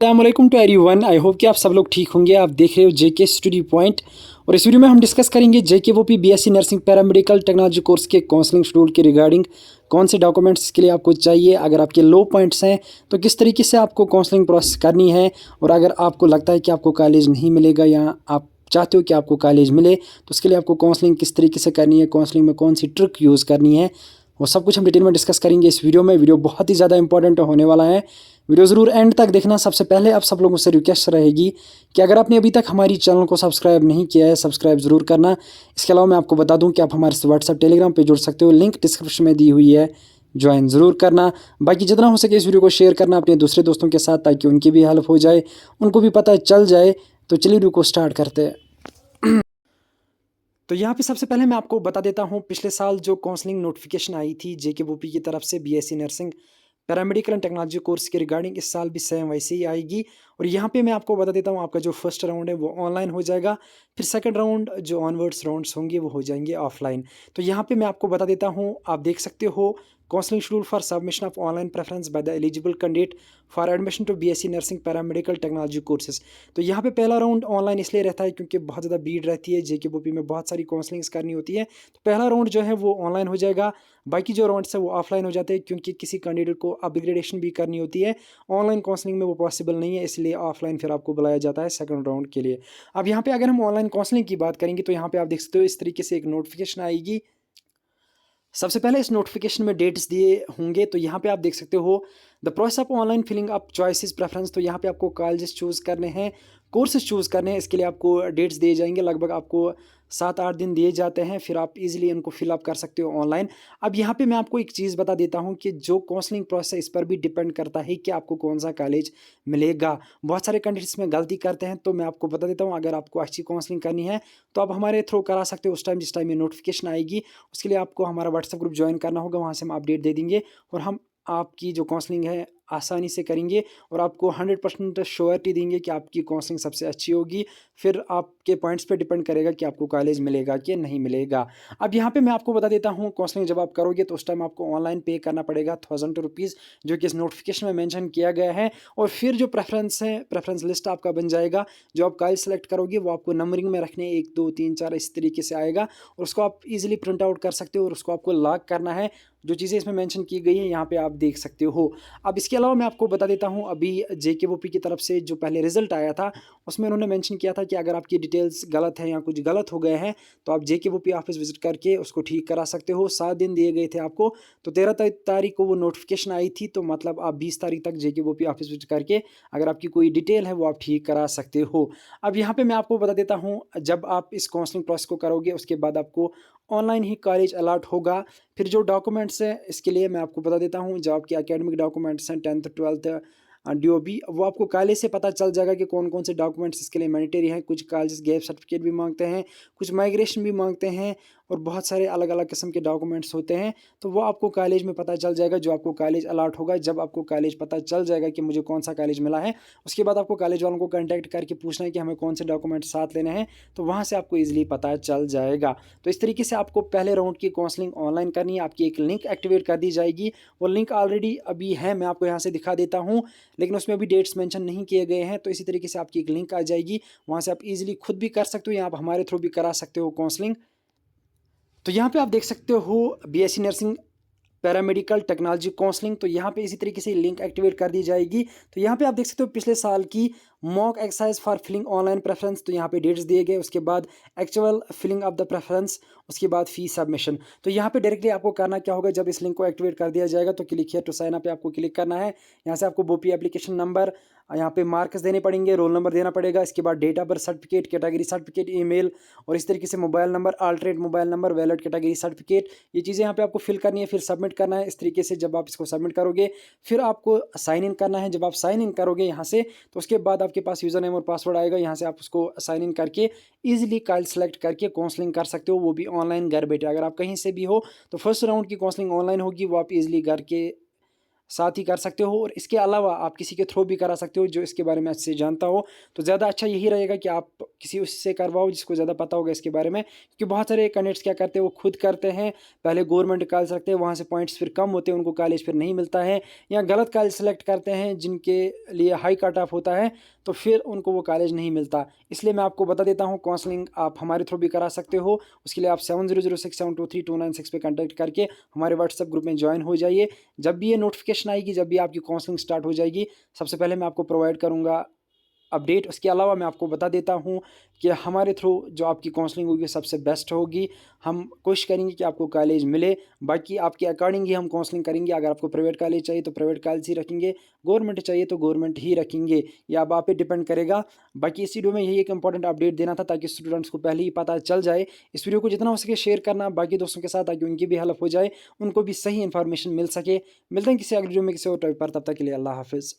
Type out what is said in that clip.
अस्सलामुअलैकुम to everyone. I hope कि आप सब लोग ठीक होंगे। आप देख रहे हो जेके स्टडी पॉइंट और इस वीडियो में हम डिस्कस करेंगे जेके वोपी BSc nursing paramedical technology course के काउंसलिंग शेड्यूल के रिगार्डिंग कौन से डॉक्यूमेंट्स के लिए आपको चाहिए, अगर आपके लो पॉइंट्स हैं तो किस तरीके से आपको काउंसलिंग प्रोसेस करनी है, और अगर आपको लगता है कि आपको कॉलेज नहीं मिलेगा या आप चाहते हो कि आपको कॉलेज मिले तो उसके लिए आपको काउंसलिंग किस तरीके से करनी है, काउंसलिंग में कौन सी ट्रिक यूज़ करनी है, वो सब कुछ हम डिटेल में डिस्कस करेंगे इस वीडियो में। वीडियो बहुत ही ज़्यादा इंपॉर्टेंट होने वाला है, वीडियो ज़रूर एंड तक देखना। सबसे पहले आप सब लोगों से रिक्वेस्ट रहेगी कि अगर आपने अभी तक हमारी चैनल को सब्सक्राइब नहीं किया है, सब्सक्राइब ज़रूर करना। इसके अलावा मैं आपको बता दूं कि आप हमारे से व्हाट्सएप टेलीग्राम पे जुड़ सकते हो, लिंक डिस्क्रिप्शन में दी हुई है, ज्वाइन ज़रूर करना। बाकी जितना हो सके इस वीडियो को शेयर करना अपने दूसरे दोस्तों के साथ, ताकि उनकी भी हेल्प हो जाए, उनको भी पता चल जाए। तो चलिए वीडियो को स्टार्ट करते हैं। तो यहाँ पे सबसे पहले मैं आपको बता देता हूँ, पिछले साल जो काउंसलिंग नोटिफिकेशन आई थी जेके वोपी की तरफ से BSc nursing paramedical and technology course के रिगार्डिंग, इस साल भी सेम वैसे ही आएगी। और यहाँ पे मैं आपको बता देता हूँ, आपका जो फर्स्ट राउंड है वो ऑनलाइन हो जाएगा, फिर सेकंड राउंड जो ऑनवर्ड्स राउंड्स होंगे वो हो जाएंगे ऑफलाइन। तो यहाँ पे मैं आपको बता देता हूँ, आप देख सकते हो counselling schedule for submission of online preference by the eligible candidate for admission to BSc nursing paramedical technology courses. तो यहाँ पे पहला राउंड ऑनलाइन इसलिए रहता है क्योंकि बहुत ज़्यादा भीड़ रहती है, जेके बोपी में बहुत सारी काउंसलिंग्स करनी होती है। तो पहला राउंड जो है वो ऑनलाइन हो जाएगा, बाकी जो राउंड्स है वो ऑफलाइन हो जाते हैं, क्योंकि किसी कैंडिडेट को अपग्रेडेशन भी करनी होती है। ऑनलाइन काउंसलिंग में वो पॉसिबल नहीं है, इसलिए ऑफलाइन फिर आपको बुलाया जाता है सेकंड राउंड के लिए। अब यहाँ पे अगर हम ऑनलाइन काउंसलिंग की बात करेंगे तो यहाँ पे आप देख सकते हो इस तरीके से एक नोटिफिकेशन आएगी। सबसे पहले इस नोटिफिकेशन में डेट्स दिए होंगे, तो यहाँ पे आप देख सकते हो the process of online filling up choices preference. तो यहाँ पे आपको कॉलेजेस चूज़ करने हैं, कोर्सेज चूज़ करने हैं, इसके लिए आपको डेट्स दिए जाएंगे। लगभग आपको 7-8 दिन दिए जाते हैं, फिर आप इजीली इनको फिलअप कर सकते हो ऑनलाइन। अब यहाँ पे मैं आपको एक चीज़ बता देता हूँ कि जो काउंसलिंग प्रोसेस है इस पर भी डिपेंड करता है कि आपको कौन सा कॉलेज मिलेगा। बहुत सारे कैंडिडेट्स में गलती करते हैं, तो मैं आपको बता देता हूँ, अगर आपको अच्छी काउंसलिंग करनी है तो आप हमारे थ्रू करा सकते हो उस टाइम जिस टाइम ये नोटिफिकेशन आएगी। उसके लिए आपको हमारा व्हाट्सएप ग्रुप ज्वाइन करना होगा, वहाँ से हम अपडेट दे देंगे और हम आपकी जो काउंसलिंग है आसानी से करेंगे और आपको 100% श्योरिटी देंगे कि आपकी काउंसलिंग सबसे अच्छी होगी। फिर आपके पॉइंट्स पे डिपेंड करेगा कि आपको कॉलेज मिलेगा कि नहीं मिलेगा। अब यहाँ पे मैं आपको बता देता हूँ, काउंसलिंग जब आप करोगे तो उस टाइम आपको ऑनलाइन पे करना पड़ेगा 1000 रुपीज़, जो कि इस नोटिफिकेशन में मेंशन किया गया है। और फिर जो प्रेफरेंस है, प्रेफरेंस लिस्ट आपका बन जाएगा। जो आप कॉलेज सेलेक्ट करोगे वो आपको नंबरिंग में रखने 1 2 3 4 इस तरीके से आएगा, और उसको आप इजीली प्रिंट आउट कर सकते हो और उसको आपको लॉक करना है। जो चीज़ें इसमें मेंशन की गई हैं यहाँ पे आप देख सकते हो। अब इसके अलावा मैं आपको बता देता हूँ, अभी जेकेओपी की तरफ से जो पहले रिजल्ट आया था उसमें उन्होंने मेंशन किया था कि अगर आपकी डिटेल्स गलत है या कुछ गलत हो गए हैं तो आप जेकेओपी ऑफिस विजिट करके उसको ठीक करा सकते हो। 7 दिन दिए गए थे आपको, तो 13 तारीख को वो नोटिफिकेशन आई थी, तो मतलब आप 20 तारीख तक जेकेओपी ऑफिस विजिट करके अगर आपकी कोई डिटेल है वो आप ठीक करा सकते हो। अब यहाँ पे मैं आपको बता देता हूँ, जब आप इस काउंसलिंग प्रोसेस को करोगे उसके बाद आपको ऑनलाइन ही कॉलेज अलॉट होगा। फिर जो डॉक्यूमेंट्स हैं इसके लिए मैं आपको बता देता हूँ, जो आपके एकेडमिक डॉक्यूमेंट्स हैं 10th 12th डीओबी, वो आपको कॉलेज से पता चल जाएगा कि कौन कौन से डॉक्यूमेंट्स इसके लिए मैंडेटरी हैं। कुछ कॉलेजेस गैप सर्टिफिकेट भी मांगते हैं, कुछ माइग्रेशन भी मांगते हैं, और बहुत सारे अलग अलग किस्म के डॉक्यूमेंट्स होते हैं। तो वो आपको कॉलेज में पता चल जाएगा, जो आपको कॉलेज अलॉट होगा। जब आपको कॉलेज पता चल जाएगा कि मुझे कौन सा कॉलेज मिला है, उसके बाद आपको कॉलेज वालों को कॉन्टैक्ट करके पूछना है कि हमें कौन से डॉक्यूमेंट्स साथ लेने हैं, तो वहाँ से आपको ईजिली पता चल जाएगा। तो इस तरीके से आपको पहले राउंड की काउंसलिंग ऑनलाइन करनी है। आपकी एक लिंक एक्टिवेट कर दी जाएगी, वो लिंक ऑलरेडी अभी है, मैं आपको यहाँ से दिखा देता हूँ, लेकिन उसमें अभी डेट्स मेंशन नहीं किए गए हैं। तो इसी तरीके से आपकी एक लिंक आ जाएगी, वहाँ से आप इजीली खुद भी कर सकते हो या आप हमारे थ्रू भी करा सकते हो काउंसलिंग। तो यहाँ पे आप देख सकते हो BSc nursing paramedical technology counselling, तो यहाँ पे इसी तरीके से लिंक एक्टिवेट कर दी जाएगी। तो यहाँ पे आप देख सकते हो पिछले साल की mock exercise for filling online preference, तो यहाँ पे डेट्स दिए गए, उसके बाद actual filling of the preference, उसके बाद फी सबमिशन। तो यहाँ पे डायरेक्टली आपको करना क्या होगा, जब इस लिंक को एक्टिवेट कर दिया जाएगा तो click here to sign up पे आपको क्लिक करना है। यहाँ से आपको बोपी एप्लीकेशन नंबर, यहाँ पे मार्क्स देने पड़ेंगे, रोल नंबर देना पड़ेगा, इसके बाद date of birth certificate, category certificate, email, और इस तरीके से mobile number, alternate mobile number, valid category certificate, ये चीज़ें यहाँ पे आपको फिल करनी है, फिर सबमिट करना है। इस तरीके से जब आप इसको सबमिट करोगे फिर आपको साइन इन करना है। जब आप साइन इन करोगे यहाँ से, तो उसके बाद आपके पास यूज़र नेम और पासवर्ड आएगा, यहाँ से आप उसको साइन इन करके ईजिली कॉलेज सेलेक्ट करके काउंसलिंग कर सकते हो, वो भी ऑनलाइन घर बैठे। अगर आप कहीं से भी हो तो फर्स्ट राउंड की काउंसलिंग ऑनलाइन होगी, वो आप इजीली घर के साथ ही कर सकते हो, और इसके अलावा आप किसी के थ्रू भी करा सकते हो जो इसके बारे में अच्छे से जानता हो। तो ज़्यादा अच्छा यही रहेगा कि आप किसी उससे करवाओ जिसको ज़्यादा पता होगा इसके बारे में, क्योंकि बहुत सारे कैंडिडेट्स क्या करते हैं, वो खुद करते हैं, पहले गवर्नमेंट कॉलेज रखते हैं, वहाँ से पॉइंट्स फिर कम होते हैं, उनको कॉलेज फिर नहीं मिलता है, या गलत कॉलेज सेलेक्ट करते हैं जिनके लिए हाई कट ऑफ होता है, तो फिर उनको वो कॉलेज नहीं मिलता। इसलिए मैं आपको बता देता हूँ, काउंसलिंग आप हमारे थ्रू भी करा सकते हो। उसके लिए आप 7006723296 पे कॉन्टैक्ट करके हमारे व्हाट्सएप ग्रुप में ज्वाइन हो जाइए। जब भी ये नोटिफिकेशन आएगी, जब भी आपकी काउंसलिंग स्टार्ट हो जाएगी, सबसे पहले मैं आपको प्रोवाइड करूँगा अपडेट। उसके अलावा मैं आपको बता देता हूँ कि हमारे थ्रू जो आपकी काउंसलिंग होगी सबसे बेस्ट होगी। हम कोशिश करेंगे कि आपको कॉलेज मिले, बाकी आपके अकॉर्डिंग ही हम काउंसलिंग करेंगे। अगर आपको प्राइवेट कॉलेज चाहिए तो प्राइवेट कॉलेज ही रखेंगे, गवर्नमेंट चाहिए तो गवर्नमेंट ही रखेंगे, ये अब आप पे डिपेंड करेगा। बाकी इस वीडियो में यही एक इंपॉर्टेंट अपडेट देना था ताकि स्टूडेंट्स को पहले ही पता चल जाए। इस वीडियो को जितना हो सके शेयर करना बाकी दोस्तों के साथ, ताकि उनकी भी हेल्प हो जाए, उनको भी सही इन्फॉर्मेशन मिल सके। मिलते हैं किसी अगले वीडियो में किसी और टॉपिक पर, तब तक के लिए अल्लाह हाफिज़।